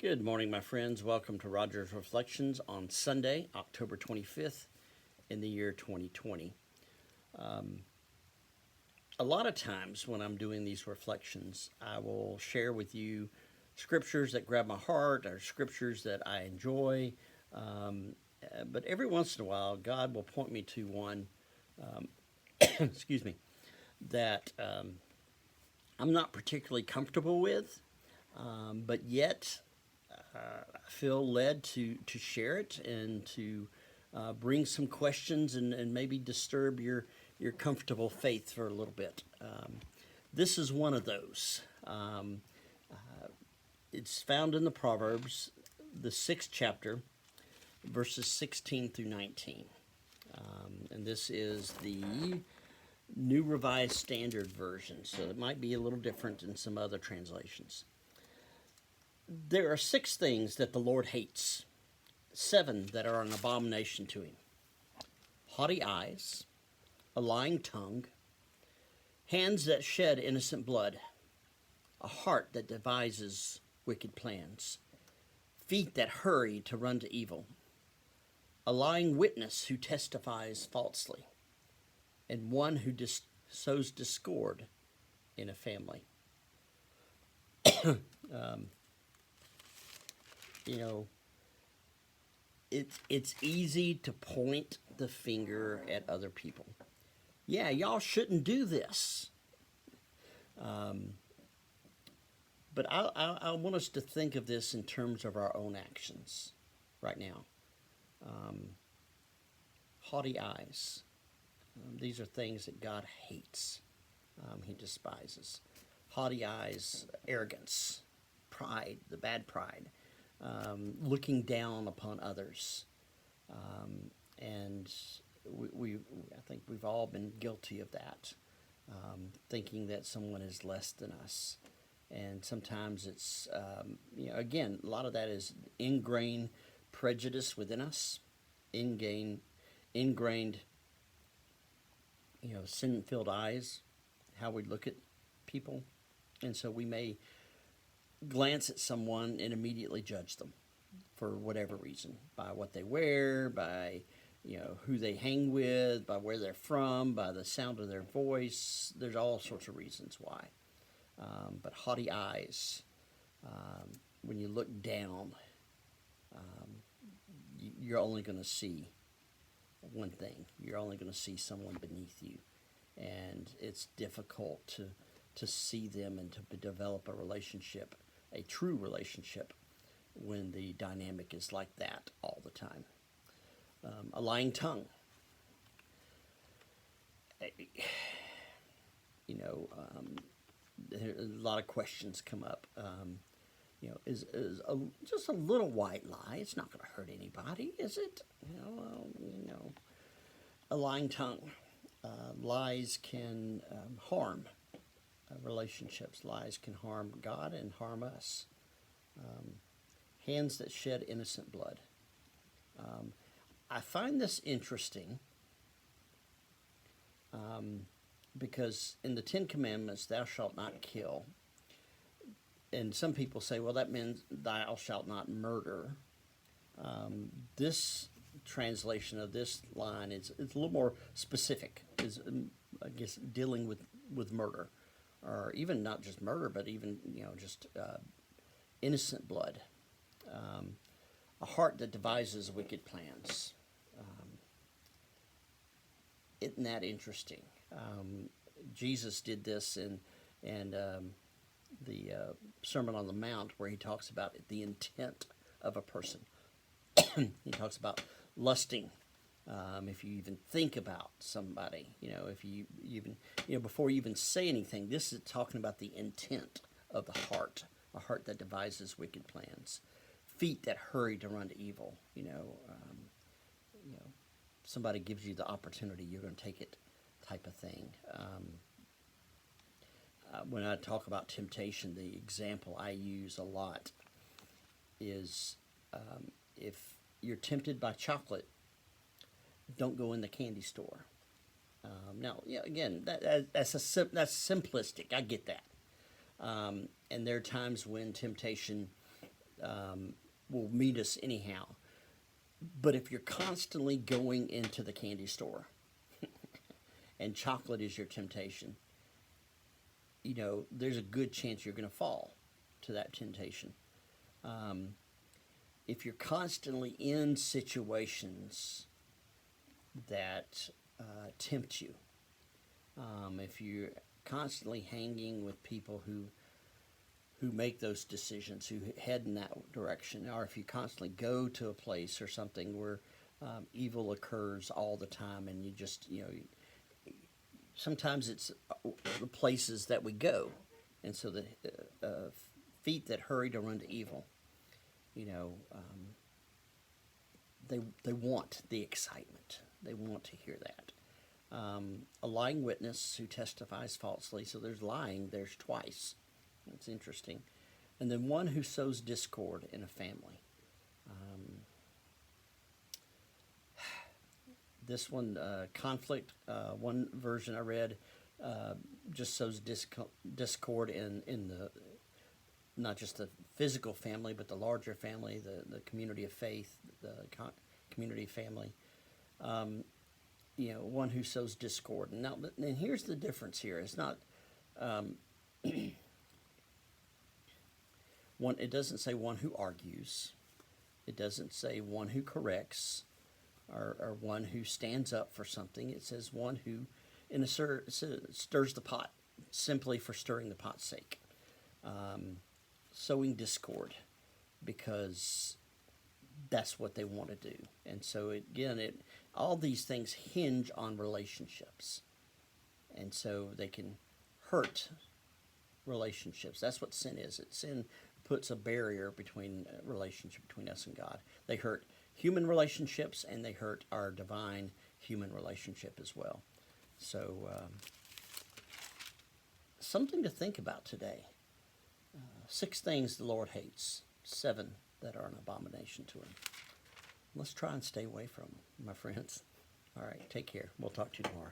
Good morning, my friends. Welcome to Roger's Reflections on Sunday, October 25th in the year 2020. A lot of times when I'm doing these reflections, I will share with you scriptures that grab my heart or scriptures that I enjoy. But every once in a while, God will point me to one, excuse me, that I'm not particularly comfortable with, but yet I feel led to share it and to bring some questions and maybe disturb your comfortable faith for a little bit. This is one of those. It's found in the Proverbs, the 6th chapter, verses 16 through 19. And this is the New Revised Standard Version, so it might be a little different in some other translations. There are 6 things that the Lord hates, 7 that are an abomination to him: haughty eyes, a lying tongue, hands that shed innocent blood, a heart that devises wicked plans, feet that hurry to run to evil, a lying witness who testifies falsely, and one who sows discord in a family. You know, it's easy to point the finger at other people. Yeah, y'all shouldn't do this. But I want us to think of this in terms of our own actions right now. Haughty eyes. These are things that God hates. He despises. Haughty eyes, arrogance, pride, the bad pride. Looking down upon others, and I think we've all been guilty of that, thinking that someone is less than us, and sometimes it's again, a lot of that is ingrained prejudice within us, ingrained sin-filled eyes, how we look at people, and so we may glance at someone and immediately judge them for whatever reason, by what they wear, by who they hang with, by where they're from, by the sound of their voice. There's all sorts of reasons why. But haughty eyes, when you look down, you're only going to see one thing. You're only going to see someone beneath you, and it's difficult to see them and to develop a relationship, a true relationship, when the dynamic is like that all the time. A lying tongue. A lot of questions come up. Is just a little white lie? It's not going to hurt anybody, is it? A lying tongue. Lies can harm relationships. Lies can harm God and harm us. Hands that shed innocent blood. I find this interesting because in the 10 Commandments, thou shalt not kill. And some people say, well, that means thou shalt not murder. This translation of this line it's a little more specific, is I guess dealing with murder, or even not just murder, but even just innocent blood, a heart that devises wicked plans. Isn't that interesting? Jesus did this in the Sermon on the Mount, where he talks about the intent of a person. He talks about lusting. If you even think about somebody, if you even, before you even say anything, this is talking about the intent of the heart, a heart that devises wicked plans, feet that hurry to run to evil. Somebody gives you the opportunity, you're going to take it, type of thing. When I talk about temptation, the example I use a lot is if you're tempted by chocolate, don't go in the candy store. Now, again, that's simplistic. I get that. And there are times when temptation will meet us anyhow. But if you're constantly going into the candy store and chocolate is your temptation, there's a good chance you're going to fall to that temptation. If you're constantly in situations that tempt you, if you're constantly hanging with people who make those decisions, who head in that direction, or if you constantly go to a place or something where evil occurs all the time, and you just, sometimes it's the places that we go, and so the feet that hurry to run to evil, they want the excitement. They want to hear that. A lying witness who testifies falsely, so there's lying, there's twice. That's interesting. And then one who sows discord in a family. This one, conflict, one version I read, just sows discord in the, not just the physical family, but the larger family, the community of faith, the community family. One who sows discord. Now, and here's the difference here. It's not... one, it doesn't say one who argues. It doesn't say one who corrects, or one who stands up for something. It says one who stirs the pot, simply for stirring the pot's sake. Sowing discord, because that's what they want to do. And so again, all these things hinge on relationships. And so they can hurt relationships. That's what sin is. Sin puts a barrier between relationship between us and God. They hurt human relationships, and they hurt our divine human relationship as well. So something to think about today. 6 things the Lord hates, 7 that are an abomination to him. Let's try and stay away from them, my friends. All right, take care. We'll talk to you tomorrow.